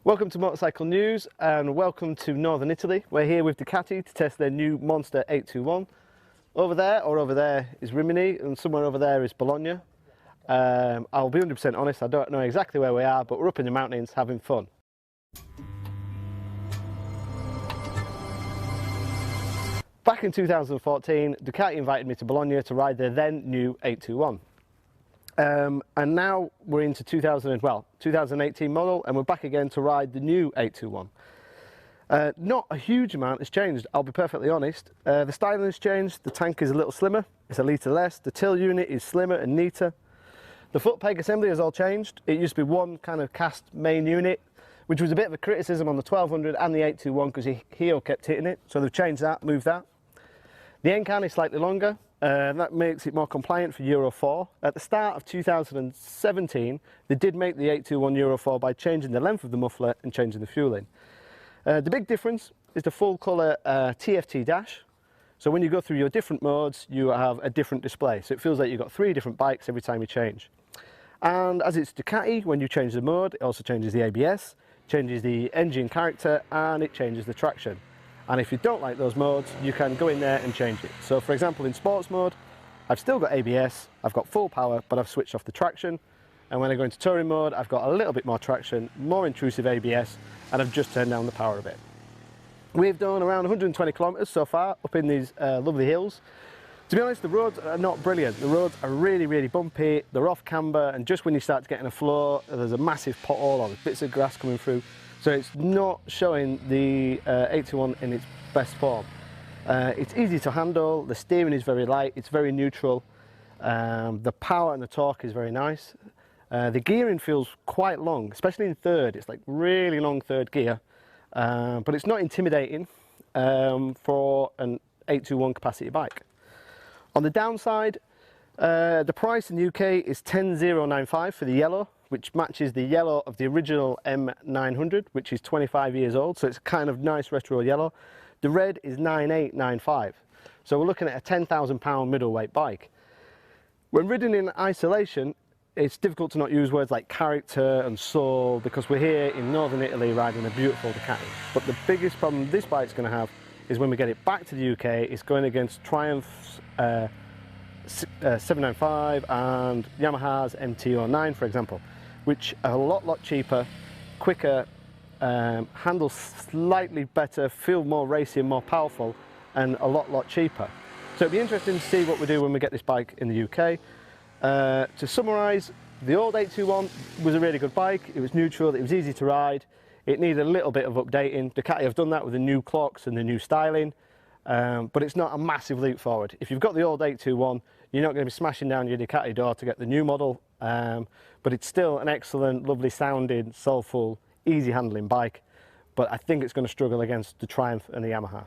Welcome to Motorcycle News and welcome to Northern Italy. We're here with Ducati to test their new Monster 821. Over there is Rimini, and somewhere over there is Bologna. I'll be 100% honest, I don't know exactly where we are, but we're up in the mountains having fun. Back in 2014, Ducati invited me to Bologna to ride their then new 821. And now we're into 2018 model, and we're back again to ride the new 821. Not a huge amount has changed, I'll be perfectly honest. The styling has changed, the tank is a little slimmer, it's a litre less, the till unit is slimmer and neater. The foot peg assembly has all changed. It used to be one kind of cast main unit, which was a bit of a criticism on the 1200 and the 821 because Hio kept hitting it, so they've changed that, moved that. The end can is slightly longer. That makes it more compliant for Euro 4. At the start of 2017, they did make the 821 Euro 4 by changing the length of the muffler and changing the fueling. The big difference is the full colour TFT dash. So when you go through your different modes, you have a different display. So it feels like you've got 3 different bikes every time you change. And as it's Ducati, when you change the mode, it also changes the ABS, changes the engine character, and it changes the traction. And if you don't like those modes, you can go in there and change it. So for example, in sports mode, I've still got ABS, I've got full power, but I've switched off the traction. And when I go into touring mode, I've got a little bit more traction, more intrusive ABS, and I've just turned down the power a bit. We've done around 120 kilometers so far up in these lovely hills. To be honest, the roads are not brilliant. The roads are really bumpy, they're off camber, and just when you start to get in a flow, there's a massive pothole or bits of grass coming through. So it's not showing the 821 in its best form. It's easy to handle, the steering is very light, it's very neutral, the power and the torque is very nice. The gearing feels quite long, especially in third. It's like really long third gear, but it's not intimidating for an 821 capacity bike. On the downside, the price in the UK is 10,095 for the yellow, which matches the yellow of the original M900, which is 25 years old, so it's kind of nice retro yellow. The red is 9895, so we're looking at a £10,000 middleweight bike. When ridden in isolation, it's difficult to not use words like character and soul, because we're here in northern Italy riding a beautiful Ducati. But the biggest problem this bike's going to have is when we get it back to the UK, it's going against Triumph's 795 and Yamaha's MT-09, for example, which are a lot cheaper, quicker, handle slightly better, feel more racy and more powerful, and a lot cheaper. So it'll be interesting to see what we do when we get this bike in the UK. To summarise, the old 821 was a really good bike. It was neutral, it was easy to ride, it needed a little bit of updating. Ducati have done that with the new clocks and the new styling, but it's not a massive leap forward. If you've got the old 821, you're not going to be smashing down your Ducati door to get the new model, but it's still an excellent, lovely sounding, soulful, easy handling bike, but I think it's going to struggle against the Triumph and the Yamaha.